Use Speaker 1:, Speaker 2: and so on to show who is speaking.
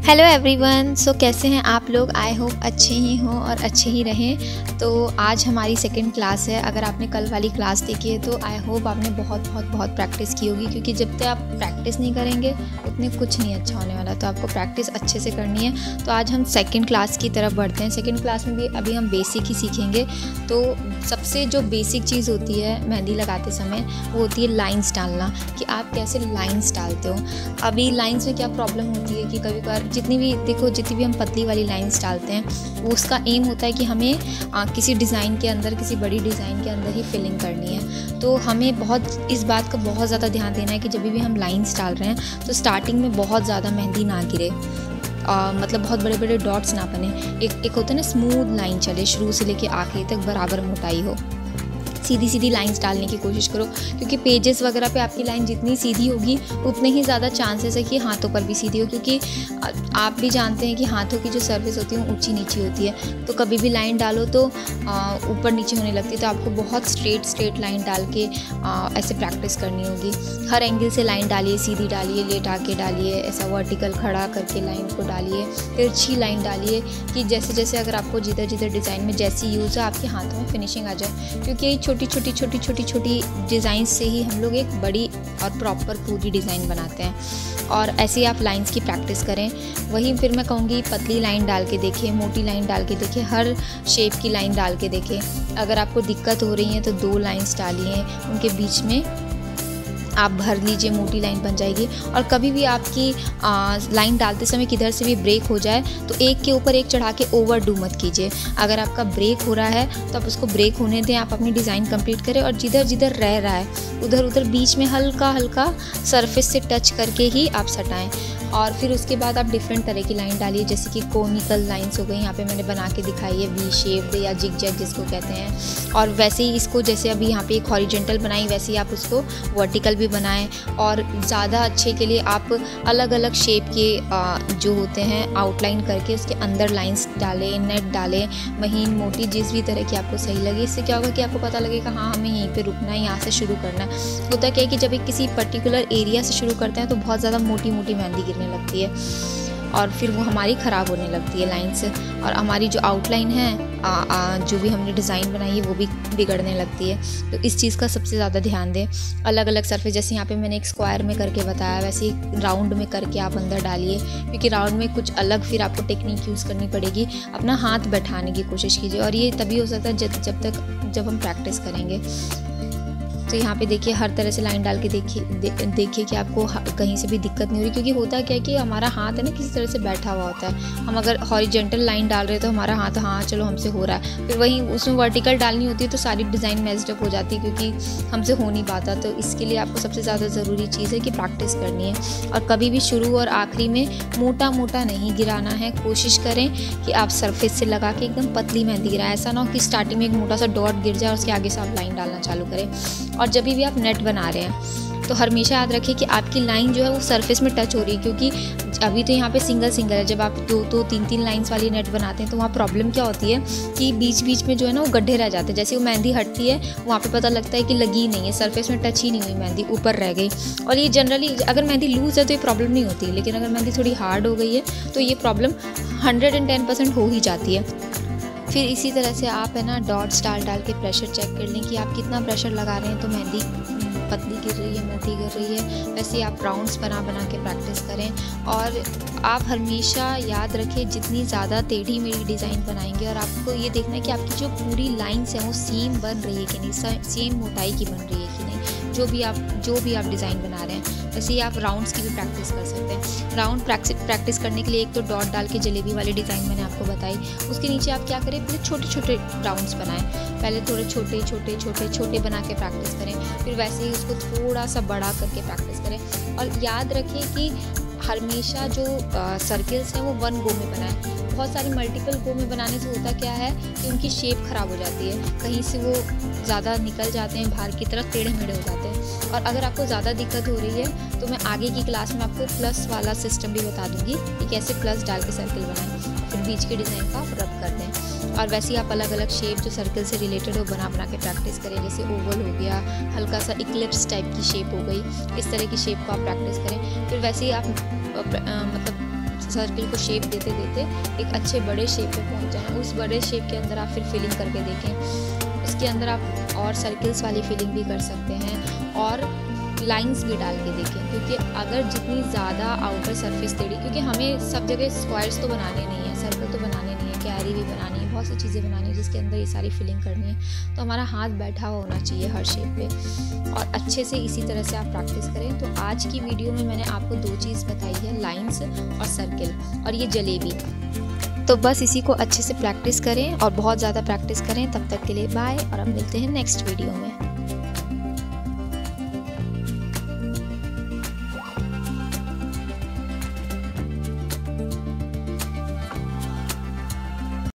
Speaker 1: Hello everyone. सो कैसे हैं आप लोग? आई होप अच्छे ही हों और अच्छे ही रहें। तो आज हमारी सेकंड क्लास है। अगर आपने कल वाली क्लास देखी है तो आई होप आपने बहुत प्रैक्टिस की होगी, क्योंकि जब तक आप प्रैक्टिस नहीं करेंगे उतने कुछ नहीं अच्छा होने वाला। तो आपको प्रैक्टिस अच्छे से करनी है। तो आज हम सेकेंड क्लास की तरफ बढ़ते हैं। सेकेंड क्लास में भी अभी हम बेसिक ही सीखेंगे। तो सबसे जो बेसिक चीज़ होती है मेहंदी लगाते समय वो होती है लाइन्स डालना, कि आप कैसे लाइन्स डालते हो। अभी लाइन्स में क्या प्रॉब्लम होती है कि कभी कभार जितनी भी हम पतली वाली लाइंस डालते हैं वो उसका एम होता है कि हमें किसी डिज़ाइन के अंदर, किसी बड़ी डिज़ाइन के अंदर ही फिलिंग करनी है। तो हमें इस बात का बहुत ज़्यादा ध्यान देना है कि जब भी हम लाइंस डाल रहे हैं तो स्टार्टिंग में बहुत ज़्यादा मेहंदी ना गिरे, मतलब बहुत बड़े बड़े डॉट्स ना बने। एक होता है ना स्मूथ लाइन चले, शुरू से लेके आखिरी तक बराबर मोटाई हो। सीधी सीधी लाइंस डालने की कोशिश करो, क्योंकि पेजेस वगैरह पे आपकी लाइन जितनी सीधी होगी उतने ही ज़्यादा चांसेस है कि हाथों पर भी सीधी हो, क्योंकि आप भी जानते हैं कि हाथों की जो सरफेस होती है वो ऊंची नीची होती है। तो कभी भी लाइन डालो तो ऊपर नीचे होने लगती है। तो आपको बहुत स्ट्रेट लाइन डाल के ऐसे प्रैक्टिस करनी होगी। हर एंगल से लाइन डालिए, सीधी डालिए, लेटा के डालिए, ऐसा वर्टिकल खड़ा करके लाइन को डालिए, तिरछी लाइन डालिए, कि जैसे जैसे अगर आपको जिधर जिधर डिज़ाइन में जैसी यूज़ है आपके हाथों में फिनिशिंग आ जाए। क्योंकि छोटी डिज़ाइन से ही हम लोग एक बड़ी और प्रॉपर पूरी डिज़ाइन बनाते हैं। और ऐसे ही आप लाइंस की प्रैक्टिस करें। वही फिर मैं कहूँगी पतली लाइन डाल के देखिए, मोटी लाइन डाल के देखिए, हर शेप की लाइन डाल के देखिए। अगर आपको दिक्कत हो रही है तो 2 लाइंस डालिए, उनके बीच में आप भर लीजिए, मोटी लाइन बन जाएगी। और कभी भी आपकी लाइन डालते समय किधर से भी ब्रेक हो जाए तो एक के ऊपर एक चढ़ा के ओवरडू मत कीजिए। अगर आपका ब्रेक हो रहा है तो आप उसको ब्रेक होने दें, आप अपनी डिज़ाइन कंप्लीट करें। और जिधर जिधर रह रहा है उधर बीच में हल्का सरफेस से टच करके ही आप सटाएं। और फिर उसके बाद आप डिफरेंट तरह की लाइन डालिए, जैसे कि कोनिकल लाइंस हो गई, यहाँ पे मैंने बना के दिखाई है, वी शेप या जिग जैग जिसको कहते हैं। और वैसे ही इसको जैसे अभी यहाँ पे एक हॉरिजेंटल बनाई, वैसे ही आप उसको वर्टिकल भी बनाएं। और ज़्यादा अच्छे के लिए आप अलग अलग शेप के जो होते हैं आउटलाइन करके उसके अंदर लाइन्स डालें, नेट डालें, महीन मोटी जिस भी तरह की आपको सही लगे। इससे क्या होगा कि आपको पता लगेगा हाँ हमें यहीं पर रुकना है, यहाँ से शुरू करना है। होता क्या है कि जब एक किसी पर्टिकुलर एरिया से शुरू करते हैं तो बहुत ज़्यादा मोटी मेहंदी गिरने लगती है और फिर वो हमारी ख़राब होने लगती है लाइन से, और हमारी जो आउटलाइन है जो भी हमने डिज़ाइन बनाई है वो भी बिगड़ने लगती है। तो इस चीज़ का सबसे ज़्यादा ध्यान दें। अलग अलग सरफेस, जैसे यहाँ पे मैंने एक स्क्वायर में करके बताया, वैसे ही राउंड में करके आप अंदर डालिए, क्योंकि राउंड में कुछ अलग फिर आपको टेक्निक यूज़ करनी पड़ेगी। अपना हाथ बैठाने की कोशिश कीजिए, और ये तभी हो सकता है जब हम प्रैक्टिस करेंगे। तो यहाँ पे देखिए हर तरह से लाइन डाल के देखिए कि आपको कहीं से भी दिक्कत नहीं हो रही, क्योंकि होता क्या है कि हमारा हाथ है ना किसी तरह से बैठा हुआ होता है। हम अगर हॉरिजेंटल लाइन डाल रहे हैं तो हमारा हाथ हाँ चलो हमसे हो रहा है, फिर वहीं उसमें वर्टिकल डालनी होती है तो सारी डिज़ाइन मैच्ड अप हो जाती है, क्योंकि हमसे हो नहीं पाता। तो इसके लिए आपको सबसे ज़्यादा ज़रूरी चीज़ है कि प्रैक्टिस करनी है। और कभी भी शुरू और आखिरी में मोटा नहीं गिराना है। कोशिश करें कि आप सरफेस से लगा के एकदम पतली मेहंदी गिराएं। ऐसा ना हो कि स्टार्टिंग में एक मोटा सा डॉट गिर जाए और उसके आगे से आप लाइन डालना चालू करें। और जब भी आप नेट बना रहे हैं तो हमेशा याद रखिए कि आपकी लाइन जो है वो सरफेस में टच हो रही है, क्योंकि अभी तो यहाँ पे सिंगल है। जब आप 2-3 लाइंस वाली नेट बनाते हैं तो वहाँ प्रॉब्लम क्या होती है कि बीच में जो है ना वो गड्ढे रह जाते हैं। जैसे वो मेहंदी हटती है वहाँ पे पता लगता है कि लगी नहीं है, सरफेस में टच ही नहीं हुई, मेहंदी ऊपर रह गई। और ये जनरली अगर मेहंदी लूज़ है तो ये प्रॉब्लम नहीं होती, लेकिन अगर मेहंदी थोड़ी हार्ड हो गई है तो ये प्रॉब्लम 110% हो ही जाती है। फिर इसी तरह से आप है ना डॉट्स डाल के प्रेशर चेक कर लें कि आप कितना प्रेशर लगा रहे हैं। तो मेहंदी पतली गिर रही है, मोटी गिर रही है, वैसे आप राउंड्स बना के प्रैक्टिस करें। और आप हमेशा याद रखें जितनी ज़्यादा टेढ़ी मेढ़ी डिज़ाइन बनाएंगे, और आपको ये देखना है कि आपकी जो पूरी लाइन्स हैं वो सेम बन रही है कि नहीं, सेम मोटाई की बन रही है कि नहीं, जो भी आप डिज़ाइन बना रहे हैं। वैसे ही आप राउंड्स की भी प्रैक्टिस कर सकते हैं। राउंड प्रैक्टिस करने के लिए एक तो डॉट डाल के जलेबी वाली डिज़ाइन मैंने आपको बताई, उसके नीचे आप क्या करें, पहले छोटे राउंड्स बनाएं। पहले थोड़े छोटे बना के प्रैक्टिस करें, फिर वैसे ही उसको थोड़ा सा बड़ा करके प्रैक्टिस करें। और याद रखें कि हमेशा जो सर्किल्स हैं वो 1 गो में बनाएं। बहुत सारी मल्टीपल गो में बनाने से होता क्या है कि उनकी शेप ख़राब हो जाती है, कहीं से वो ज़्यादा निकल जाते हैं बाहर की तरफ, टेढ़े मेढ़े हो जाते हैं। और अगर आपको ज़्यादा दिक्कत हो रही है तो मैं आगे की क्लास में आपको प्लस वाला सिस्टम भी बता दूँगी कि कैसे प्लस डाल के सर्किल बनाएं, फिर बीच के डिज़ाइन का आप रब कर दें। और वैसे ही आप अलग अलग शेप जो सर्किल से रिलेटेड हो बना के प्रैक्टिस करें। जैसे ओवल हो गया, हल्का सा इक्लिप्स टाइप की शेप हो गई, इस तरह की शेप को आप प्रैक्टिस करें। फिर वैसे ही आप मतलब सर्किल को शेप देते देते एक अच्छे बड़े शेप पे पहुंच जाएं। उस बड़े शेप के अंदर आप फिर फिलिंग करके देखें। उसके अंदर आप और सर्किल्स वाली फिलिंग भी कर सकते हैं और लाइंस भी डाल के देखें, क्योंकि अगर जितनी ज़्यादा आउटर सरफेस टेढ़ी, क्योंकि हमें सब जगह स्क्वायर्स तो बनाने नहीं है, सर्कल तो बनाने नहीं है, क्यारी भी बनानी है, बहुत सी चीज़ें बनानी है जिसके अंदर ये सारी फिलिंग करनी है। तो हमारा हाथ बैठा हुआ होना चाहिए हर शेप पे, और अच्छे से इसी तरह से आप प्रैक्टिस करें। तो आज की वीडियो में मैंने आपको 2 चीज़ बताई है, लाइंस और सर्किल, और ये जलेबी। तो बस इसी को अच्छे से प्रैक्टिस करें और बहुत ज़्यादा प्रैक्टिस करें। तब तक के लिए बाय, और अब मिलते हैं नेक्स्ट वीडियो में।